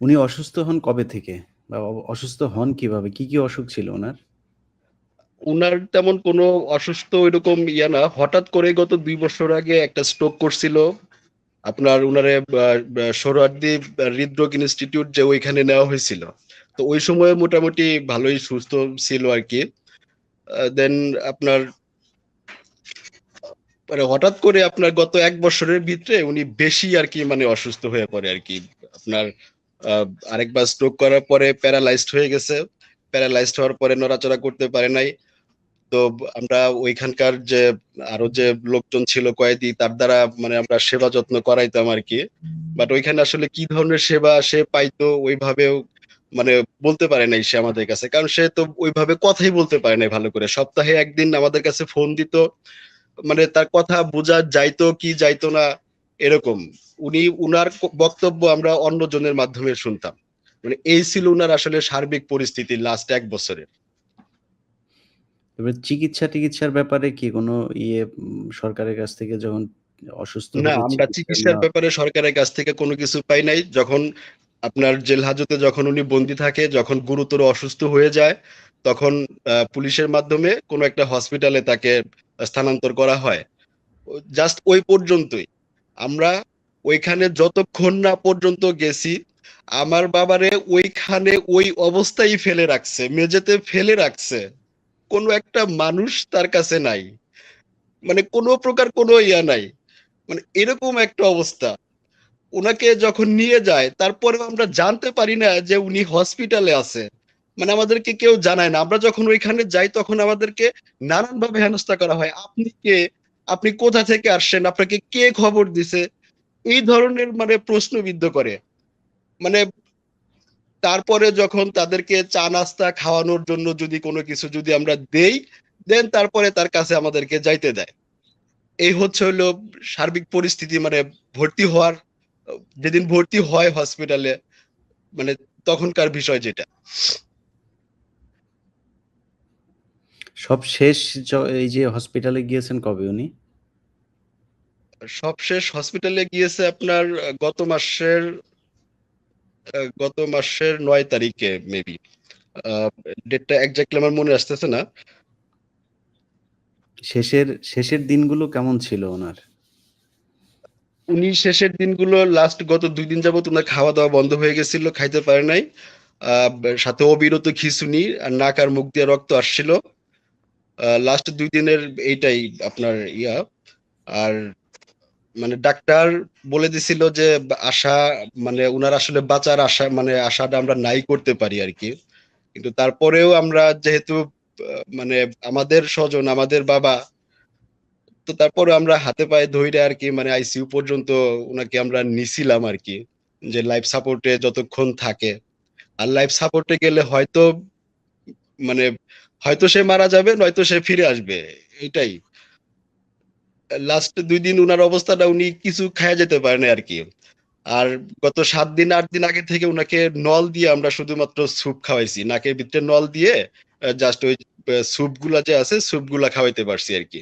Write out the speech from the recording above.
উনি অসুস্থ হন কবে থেকে? বা অসুস্থ হন কিভাবে? কি অসুখ ছিল উনার? উনার তেমন কোনো অসুস্থ ওইরকম না। হঠাৎ করে গত ২ বছর আগে একটা স্ট্রোক করছিল। আপনার উনারে সোহরাওয়ার্দী হৃদরোগ ইনস্টিটিউট যে ওইখানে নেওয়া হয়েছিল। তো ওই সময়ে মোটামুটি ভালোই সুস্থ ছিল আরকি। দেন আপনার মানে হঠাৎ করে আপনার গত ১ বছরের ভিতরে উনি বেশি আরকি মানে অসুস্থ হয়ে পড়ে আরকি। আপনার আ আরেকবার স্ট্রোক করার পরে প্যারালাইজড হয়ে গেছে। প্যারালাইজড হওয়ার পরে নড়াচড়া করতে পারে নাই। তো আমরা ওইখানকার যে আরো যে লোকজন ছিল কয়েদি তার দ্বারা মানে আমরা সেবা যত্ন করাইতাম আরকি। বাট ওইখানে আসলে কি ধরনের সেবা সে পাইতো ওইভাবেও মানে বলতে পারে নাই সে আমাদের কাছে। কারণ সে তো ওইভাবে কথাই বলতে পারে নাই ভালো করে। সপ্তাহে ১ দিন আমাদের কাছে ফোন দিত। মানে তার কথা বোঝা যাইতো কি যাইতো না এরকম। উনার বক্তব্য আমরা অন্যজনের মাধ্যমে শুনতাম। মানে এই ছিল উনার আসলে সার্বিক পরিস্থিতি লাস্ট ১ বছরের। এবার চিকিৎসার ব্যাপারে কি কোনো সরকারের কাছ থেকে যখন অসুস্থ না, হলে আমরা চিকিৎসা চিকিৎসার নেওয়া ব্যাপারে সরকারের কাছ থেকে কোনো কিছু পাই নাই। যখন আপনার জেল হাজতে যখন উনি বন্দী থাকে, যখন গুরুতর অসুস্থ হয়ে যায়, তখন পুলিশের মাধ্যমে কোনো একটা হসপিটালে তাকে স্থানান্তর করা হয়। জাস্ট ওই পর্যন্তই। আমরা ওইখানে যতক্ষণ না পর্যন্ত গেছি, আমার বাবারে ওইখানে ওই অবস্থায় ফেলে রাখছে, মেঝেতে ফেলে রাখছে। কোনো একটা মানুষ তার কাছে নাই। মানে কোনো প্রকার কোনো নাই। মানে এরকম একটা অবস্থা। উনাকে যখন নিয়ে যায় তারপরেও আমরা জানতে পারি না যে উনি হসপিটালে আছে। মানে আমাদেরকে কেউ জানায় না। আমরা যখন ওইখানে যাই তখন আমাদেরকে নানানভাবে হেনস্থা করা হয়। আপনি কে? আপনি কোথা থেকে আসছেন? আপনাকে কে খবর দিছে? এই ধরনের মানে প্রশ্নবিদ্ধ করে। মানে তারপরে যখন তাদেরকে চা নাস্তা খাওয়ানোর জন্য যদি কোনো কিছু যদি আমরা দেই, দেন তারপরে তার কাছে আমাদেরকে যাইতে দেয়। এই হচ্ছে হলো সার্বিক পরিস্থিতি মানে ভর্তি হওয়ার যেদিন ভর্তি হয় হসপিটালে মানে তখনকার বিষয় যেটা। সবশেষ এই যে হসপিটালে গিয়েছেন কবে উনি? সবশেষ হসপিটালে গিয়েছে আপনার গত মাসের ৯ তারিখে মেবি। আ ডেটটা এক্সাক্টলি আমার মনে আসতেছে না। শেষের দিনগুলো কেমন ছিল উনার? উনি শেষের দিনগুলো লাস্ট গত ২ দিন যাবত উনার খাওয়া-দাওয়া বন্ধ হয়ে গেছিল, খাইতে পারে নাই। আ সাথে অবিরত খিঁচুনি আর নাক আর মুখ দিয়ে রক্ত আসছিল। লাস্ট ২ দিনের এইটাই আপনার আর মানে ডাক্তার বলে দিছিল যে আশা মানে উনার আসলে বাঁচার আশা মানে আশাটা আমরা নাই করতে পারি আরকি। কিন্তু তারপরেও আমরা যেহেতু মানে আমাদের স্বজন, আমাদের বাবা, তো তারপরেও আমরা হাতে পায়ে ধইরা আরকি মানে আইসিইউ পর্যন্ত উনাকে আমরা নিছিলাম আরকি। যে লাইফ সাপোর্ট এ যতক্ষণ থাকে। আর লাইফ সাপোর্ট এ গেলে হয়তো মানে হয়তো সে মারা যাবে নয়তো সে ফিরে আসবে। এইটাই। লাস্ট ২ দিন উনার অবস্থাটা উনি কিছু খাইয়া যেতে পারে নাই আরকি। আর গত ৭ দিন ৮ দিন আগে থেকে উনাকে নল দিয়ে আমরা শুধুমাত্র স্যুপ খাওয়াইছি। নাকের ভিতরে নল দিয়ে জাস্ট ওই স্যুপ গুলা যে আছে স্যুপ গুলা খাওয়াইতে পারছি আরকি।